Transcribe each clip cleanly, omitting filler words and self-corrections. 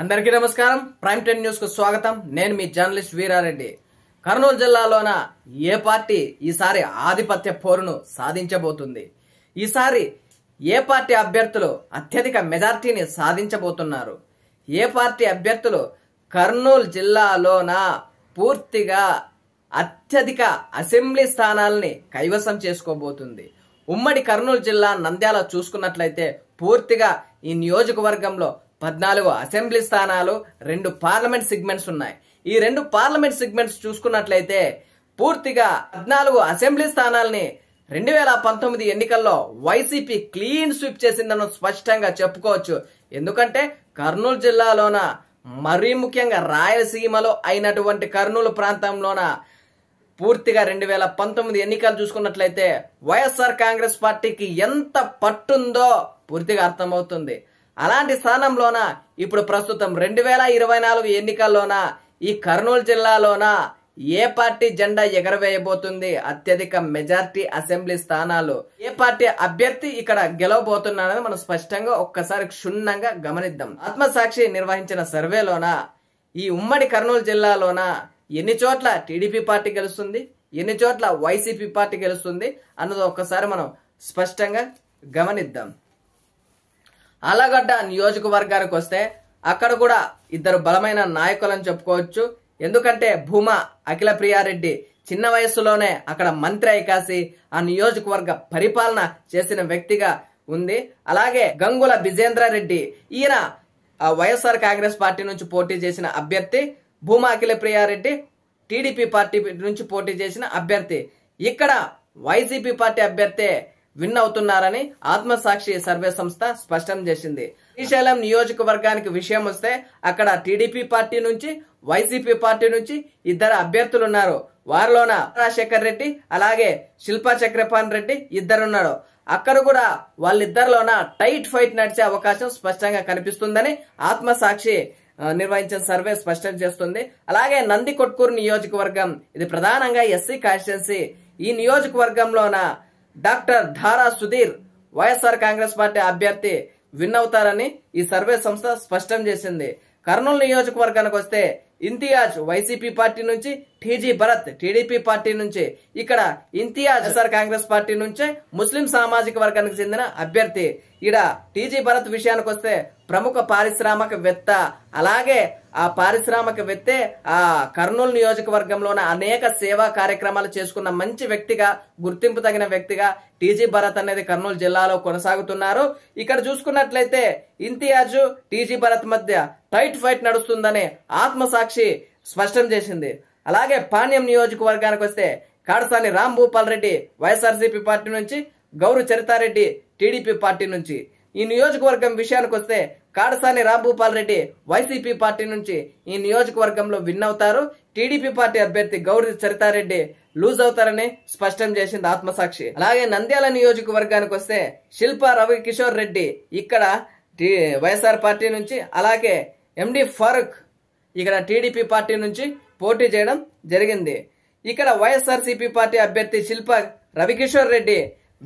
అందరికీ నమస్కారం. Prime 10 news కు స్వాగతం. నేను మీ జర్నలిస్ట్ వీరారెడ్డి. కర్నూలు జిల్లాలోన ఏ పార్టీ ఈసారి ఆధిపత్య పోరును సాధించబోతుంది? ఈసారి ఏ పార్టీ అభ్యర్థులు అత్యధిక మెజార్టీని సాధించబోతున్నారు? ఏ పార్టీ అభ్యర్థులు కర్నూలు జిల్లాలోన పూర్తిగా అత్యధిక అసెంబ్లీ స్థానాలని కైవసం చేసుకోబోతుంది? ఉమ్మడి కర్నూలు జిల్లా నంద్యాల చూసుకున్నట్లయితే పూర్తిగా ఈ నియోజకవర్గంలో 14 అసెంబ్లీ స్థానాలు, 2 పార్లమెంట్ సెగ్మెంట్స్ ఉన్నాయి. ఈ 2 పార్లమెంట్ సెగ్మెంట్స్ చూసుకున్నట్లయితే పూర్తిగా 14 అసెంబ్లీ స్థానాలని 2019 ఎన్నికల్లో వైసీపీ క్లీన్ స్వీప్ చేసిందని స్పష్టంగా చెప్పుకోవచ్చు. ఎందుకంటే కర్నూలు జిల్లాలోన మరీ ముఖ్యంగా రాయలసీమలో అయినటువంటి కర్నూలు ప్రాంతంలోన పూర్తిగా 2019 ఎన్నికలు చూసుకున్నట్లయితే వైఎస్ఆర్ కాంగ్రెస్ పార్టీకి ఎంత పట్టుందో పూర్తిగా అర్థమవుతుంది. అలాంటి స్థానంలోన ఇప్పుడు ప్రస్తుతం 2024 ఎన్నికల్లోన ఈ కర్నూలు జిల్లాలోన ఏ పార్టీ జెండా ఎగరవేయబోతుంది? అత్యధిక మెజార్టీ అసెంబ్లీ స్థానాలు ఏ పార్టీ అభ్యర్థి ఇక్కడ గెలవబోతున్నారని మనం స్పష్టంగా ఒక్కసారి క్షుణ్ణంగా గమనిద్దాం. ఆత్మసాక్షి నిర్వహించిన సర్వేలోన ఈ ఉమ్మడి కర్నూలు జిల్లాలోన ఎన్ని చోట్ల టీడీపీ పార్టీ గెలుస్తుంది, ఎన్ని చోట్ల వైసీపీ పార్టీ గెలుస్తుంది అన్నది ఒక్కసారి మనం స్పష్టంగా గమనిద్దాం. ఆలగడ్డ నియోజకవర్గానికి వస్తే అక్కడ కూడా ఇద్దరు బలమైన నాయకులని చెప్పుకోవచ్చు. ఎందుకంటే భూమా అఖిల ప్రియారెడ్డి చిన్న వయస్సులోనే అక్కడ మంత్రి అయికాసి ఆ నియోజకవర్గ పరిపాలన చేసిన వ్యక్తిగా ఉంది. అలాగే గంగుల విజేంద్రారెడ్డి, ఈయన వైఎస్ఆర్ కాంగ్రెస్ పార్టీ నుంచి పోటీ చేసిన అభ్యర్థి. భూమా అఖిల ప్రియారెడ్డి టీడీపీ పార్టీ నుంచి పోటీ చేసిన అభ్యర్థి. ఇక్కడ వైసీపీ పార్టీ అభ్యర్థి విన్ అవుతున్నారని ఆత్మసాక్షి సర్వే సంస్థ స్పష్టం చేసింది. శ్రీశైలం నియోజకవర్గానికి విషయం వస్తే అక్కడ టీడీపీ పార్టీ నుంచి వైసీపీ పార్టీ నుంచి ఇద్దరు అభ్యర్థులు ఉన్నారు. వారిలోన రాజశేఖర్ రెడ్డి అలాగే శిల్పా చక్రపాణి రెడ్డి ఇద్దరున్నారు. అక్కడ కూడా వాళ్ళిద్దరిలోన టైట్ ఫైట్ నడిచే అవకాశం స్పష్టంగా కనిపిస్తుందని ఆత్మసాక్షి నిర్వహించిన సర్వే స్పష్టం చేస్తుంది. అలాగే నందికొట్కూరు నియోజకవర్గం, ఇది ప్రధానంగా ఎస్సీ కాన్స్టిట్యున్సీ. ఈ నియోజకవర్గంలోన డాక్టర్ ధారా సుధీర్ వైఎస్ఆర్ కాంగ్రెస్ పార్టీ అభ్యర్థి విన్ అవుతారని ఈ సర్వే సంస్థ స్పష్టం చేసింది. కర్నూలు నియోజకవర్గానికి వస్తే ఇంతియాజ్ వైసీపీ పార్టీ నుంచి, టీజీ భరత్ టీడీపీ పార్టీ నుంచి. ఇక్కడ ఇంతియాజ్ వైఎస్ఆర్ కాంగ్రెస్ పార్టీ నుంచే ముస్లిం సామాజిక వర్గానికి చెందిన అభ్యర్థి. ఇక్కడ టీజీ భరత్ విషయానికి వస్తే ప్రముఖ పారిశ్రామికవేత్త. అలాగే ఆ పారిశ్రామికవేత్తే ఆ కర్నూలు నియోజకవర్గంలోనే అనేక సేవా కార్యక్రమాలు చేసుకున్న మంచి వ్యక్తిగా, గుర్తింపు తగిన వ్యక్తిగా టీజీ భరత్ అనేది కర్నూలు జిల్లాలో కొనసాగుతున్నారు. ఇక్కడ చూసుకున్నట్లయితే ఇంతియాజ్ టీజీ భరత్ మధ్య టైట్ ఫైట్ నడుస్తుందని ఆత్మసాక్షి స్పష్టం చేసింది. అలాగే పాణ్యం నియోజకవర్గానికి వస్తే కాడసాని రాంభూపాల్ రెడ్డి వైఎస్ఆర్సీపీ పార్టీ నుంచి, గౌరు చరితారెడ్డి టీడీపీ పార్టీ నుంచి. ఈ నియోజకవర్గం విషయానికి వస్తే కాడసాని రాంభూపాల్ రెడ్డి వైసీపీ పార్టీ నుంచి ఈ నియోజకవర్గంలో విన్ అవుతారు. టీడీపీ పార్టీ అభ్యర్థి గౌరు చరితారెడ్డి లూజ్ అవుతారని స్పష్టం చేసింది ఆత్మసాక్షి. అలాగే నంద్యాల నియోజకవర్గానికి వస్తే శిల్పా రవికిషోర్ రెడ్డి ఇక్కడ వైఎస్ఆర్ పార్టీ నుంచి, అలాగే ఎండి ఫారూక్ ఇక్కడ టీడీపీ పార్టీ నుంచి పోటీ చేయడం జరిగింది. ఇక్కడ వైఎస్ఆర్సీపీ పార్టీ అభ్యర్థి శిల్పా రవికిషోర్ రెడ్డి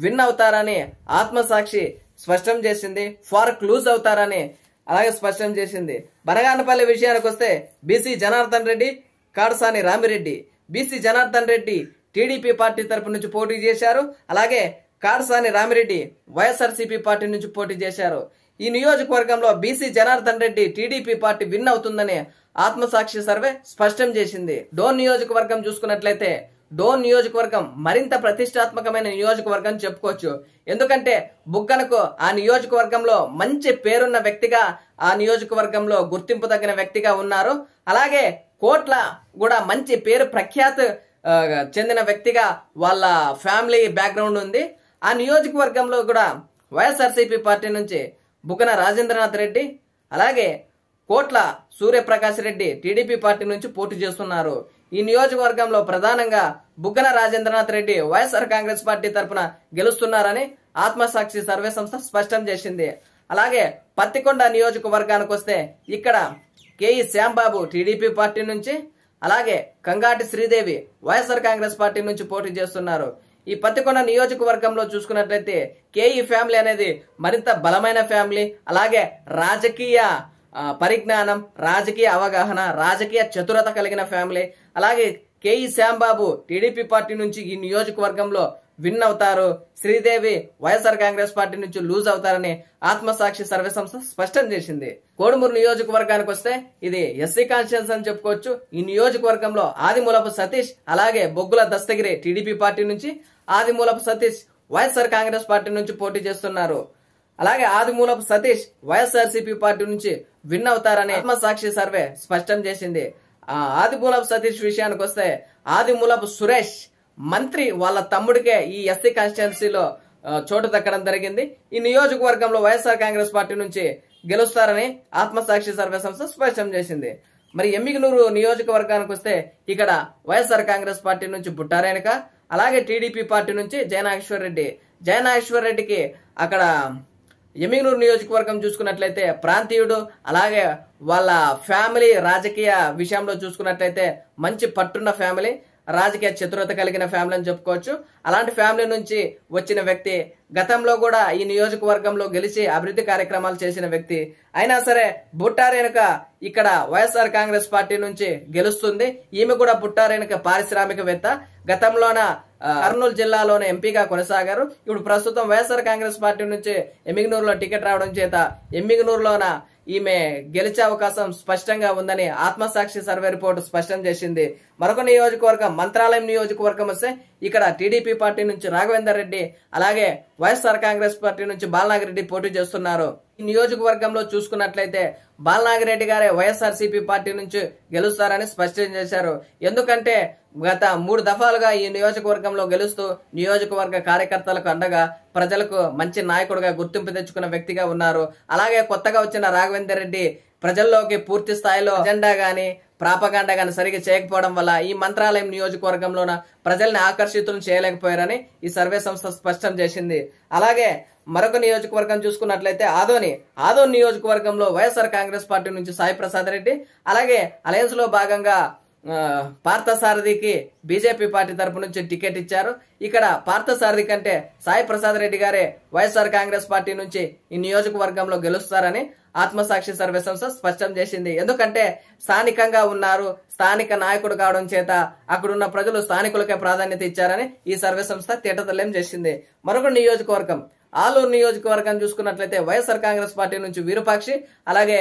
విన్ అవుతారని ఆత్మసాక్షి స్పష్టం చేసింది. ఫారూక్ లూజ్ అవుతారని అలాగే స్పష్టం చేసింది. బనగానపల్లి విషయానికి వస్తే BC Janardhan Reddy, Kadasani Ramireddy. BC Janardhan Reddy TDP party తరపు నుంచి పోటీ చేశారు. అలాగే కాడసాని రామిరెడ్డి వైఎస్ఆర్సీపీ పార్టీ నుంచి పోటీ చేశారు. ఈ నియోజకవర్గంలో BC Janardhan Reddy TDP party win అవుతుందని ఆత్మసాక్షి సర్వే స్పష్టం చేసింది. డోన్ నియోజకవర్గం చూసుకున్నట్లయితే డోన్ నియోజకవర్గం మరింత ప్రతిష్టాత్మకమైన నియోజకవర్గం చెప్పుకోవచ్చు. ఎందుకంటే బుగ్గనకు ఆ నియోజకవర్గంలో మంచి పేరున్న వ్యక్తిగా, ఆ నియోజకవర్గంలో గుర్తింపు తగిన వ్యక్తిగా ఉన్నారు. అలాగే కోట్ల కూడా మంచి పేరు ప్రఖ్యాత చెందిన వ్యక్తిగా వాళ్ళ ఫ్యామిలీ బ్యాక్గ్రౌండ్ ఉంది. ఆ నియోజకవర్గంలో కూడా వైఎస్ఆర్సీపీ పార్టీ నుంచి బుగ్గన రాజేంద్రనాథ్ రెడ్డి, అలాగే కోట్ల సూర్యప్రకాష్ రెడ్డి టీడీపీ పార్టీ నుంచి పోటీ చేస్తున్నారు. ఈ నియోజకవర్గంలో ప్రధానంగా బుగ్గన రాజేంద్రనాథ్ రెడ్డి వైఎస్ఆర్ కాంగ్రెస్ పార్టీ తరఫున గెలుస్తున్నారని ఆత్మసాక్షి సర్వే సంస్థ స్పష్టం చేసింది. అలాగే పత్తికొండ నియోజకవర్గానికి వస్తే ఇక్కడ కేఈ శ్యాంబాబు టీడీపీ పార్టీ నుంచి, అలాగే కంగాటి శ్రీదేవి వైఎస్ఆర్ కాంగ్రెస్ పార్టీ నుంచి పోటీ చేస్తున్నారు. ఈ పత్తికొండ నియోజకవర్గంలో చూసుకున్నట్లయితే కేఈ ఫ్యామిలీ అనేది మరింత బలమైన ఫ్యామిలీ, అలాగే రాజకీయ పరిజ్ఞానం, రాజకీయ అవగాహన, రాజకీయ చతురత కలిగిన ఫ్యామిలీ. అలాగే కేఈ శ్యాంబాబు టీడీపీ పార్టీ నుంచి ఈ నియోజకవర్గంలో విన్ అవుతారు. శ్రీదేవి వైఎస్ఆర్ కాంగ్రెస్ పార్టీ నుంచి లూజ్ అవుతారని ఆత్మసాక్షి సర్వే సంస్థ స్పష్టం చేసింది. కోడుమూరు నియోజకవర్గానికి వస్తే ఇది ఎస్సీ కాన్స్టిట్యూన్సీ అని చెప్పుకోవచ్చు. ఈ నియోజకవర్గంలో ఆదిమూలపు సతీష్ అలాగే బొగ్గుల దస్తగిరి టీడీపీ పార్టీ నుంచి, ఆదిమూలపు సతీష్ వైఎస్ఆర్ కాంగ్రెస్ పార్టీ నుంచి పోటీ చేస్తున్నారు. అలాగే ఆదిమూలపు సతీష్ వైఎస్ఆర్సీపీ పార్టీ నుంచి విన్ అవుతారని ఆత్మసాక్షి సర్వే స్పష్టం చేసింది. ఆదిమూలపు సతీష్ విషయానికి వస్తే ఆదిమూలపు సురేష్ మంత్రి వాళ్ళ తమ్ముడికే ఈ ఎస్సీ కాన్స్టిట్యున్సీలో చోటు దక్కడం జరిగింది. ఈ నియోజకవర్గంలో వైఎస్ఆర్ కాంగ్రెస్ పార్టీ నుంచి గెలుస్తారని ఆత్మసాక్షి సర్వే సంస్థ స్పష్టం చేసింది. మరి ఎమ్మిగనూరు నియోజకవర్గానికి వస్తే ఇక్కడ వైఎస్ఆర్ కాంగ్రెస్ పార్టీ నుంచి బుట్టారేణుక, అలాగే టీడీపీ పార్టీ నుంచి జయనాగేశ్వర్ రెడ్డి. జయనాగేశ్వర్ రెడ్డికి అక్కడ ఎమ్మిగనూరు నియోజకవర్గం చూసుకున్నట్లయితే ప్రాంతీయుడు, అలాగే వాళ్ళ ఫ్యామిలీ రాజకీయ విషయంలో చూసుకున్నట్లయితే మంచి పట్టున్న ఫ్యామిలీ, రాజకీయ చతురత కలిగిన ఫ్యామిలీ అని చెప్పుకోవచ్చు. అలాంటి ఫ్యామిలీ నుంచి వచ్చిన వ్యక్తి, గతంలో కూడా ఈ నియోజకవర్గంలో గెలిచి అభివృద్ధి కార్యక్రమాలు చేసిన వ్యక్తి. అయినా సరే బుట్టారేణుక ఇక్కడ వైఎస్ఆర్ కాంగ్రెస్ పార్టీ నుంచి గెలుస్తుంది. ఈమె కూడా బుట్టారేణుక పారిశ్రామికవేత్త. గతంలోన కర్నూలు జిల్లాలోనే ఎంపీగా కొనసాగారు. ఇప్పుడు ప్రస్తుతం వైఎస్ఆర్ కాంగ్రెస్ పార్టీ నుంచి ఎమ్మిగనూరులో టికెట్ రావడం చేత ఎమ్మిగనూరులోన ఈమె గెలిచే అవకాశం స్పష్టంగా ఉందని ఆత్మసాక్షి సర్వే రిపోర్టు స్పష్టం చేసింది. మరొక నియోజకవర్గం మంత్రాలయం నియోజకవర్గం వస్తే ఇక్కడ టీడీపీ పార్టీ నుంచి రాఘవేందర్ రెడ్డి, అలాగే వైఎస్ఆర్ కాంగ్రెస్ పార్టీ నుంచి బాలనాగిరెడ్డి పోటీ చేస్తున్నారు. ఈ నియోజకవర్గంలో చూసుకున్నట్లయితే బాలనాగిరెడ్డి గారే వైఎస్ఆర్సీపీ పార్టీ నుంచి గెలుస్తారని స్పష్టం చేశారు. ఎందుకంటే గత 3 దఫాలుగా ఈ నియోజకవర్గంలో గెలుస్తూ నియోజకవర్గ కార్యకర్తలకు అండగా ప్రజలకు మంచి నాయకుడిగా గుర్తింపు తెచ్చుకున్న వ్యక్తిగా ఉన్నారు. అలాగే కొత్తగా వచ్చిన రాఘవేందర్ రెడ్డి ప్రజల్లోకి పూర్తి స్థాయిలో అజెండా గాని ప్రాపగాండా గాని సరిగా చేయకపోవడం వల్ల ఈ మంత్రాలయం నియోజకవర్గంలోన ప్రజల్ని ఆకర్షితులను చేయలేకపోయారని ఈ సర్వే సంస్థ స్పష్టం చేసింది. అలాగే మరొక నియోజకవర్గం చూసుకున్నట్లయితే ఆదోని నియోజకవర్గంలో వైఎస్ఆర్ కాంగ్రెస్ పార్టీ నుంచి సాయి ప్రసాద్ రెడ్డి, అలాగే అలయన్స్ లో భాగంగా పార్థసారథికి బీజేపీ పార్టీ తరపు నుంచి టికెట్ ఇచ్చారు. ఇక్కడ పార్థసారథి కంటే సాయి ప్రసాద్ రెడ్డి గారే వైఎస్ఆర్ కాంగ్రెస్ పార్టీ నుంచి ఈ నియోజకవర్గంలో గెలుస్తారని ఆత్మసాక్షి సర్వే సంస్థ స్పష్టం చేసింది. ఎందుకంటే స్థానికంగా ఉన్నారు, స్థానిక నాయకుడు కావడం చేత అక్కడున్న ప్రజలు స్థానికులకే ప్రాధాన్యత ఇచ్చారని ఈ సర్వే సంస్థ తేటతెల్లం చేసింది. మరొక నియోజకవర్గం ఆలూరు నియోజకవర్గం చూసుకున్నట్లయితే వైఎస్ఆర్ కాంగ్రెస్ పార్టీ నుంచి విరూపాక్షి, అలాగే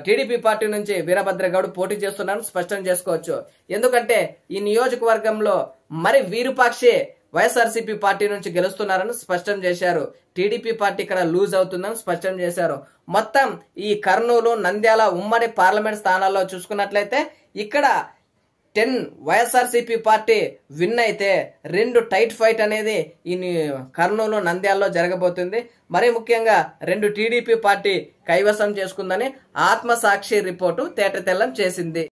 టీడీపీ పార్టీ నుంచి వీరభద్రగౌడ్ పోటీ చేస్తున్నారని స్పష్టం చేసుకోవచ్చు. ఎందుకంటే ఈ నియోజకవర్గంలో మరి విరూపాక్షి వైఎస్ఆర్సీపీ పార్టీ నుంచి గెలుస్తున్నారని స్పష్టం చేశారు. టీడీపీ పార్టీ ఇక్కడ లూజ్ అవుతుందని స్పష్టం చేశారు. మొత్తం ఈ కర్నూలు, నంద్యాల ఉమ్మడి పార్లమెంట్ స్థానాల్లో చూసుకున్నట్లయితే ఇక్కడ 10 వైఎస్ఆర్సీపీ పార్టీ విన్ అయితే 2 టైట్ ఫైట్ అనేది ఈ కర్నూలు, నంద్యాలలో జరగబోతుంది. మరీ ముఖ్యంగా 2 టీడీపీ పార్టీ కైవసం చేసుకుందని ఆత్మసాక్షి రిపోర్టు తేటతెల్లం చేసింది.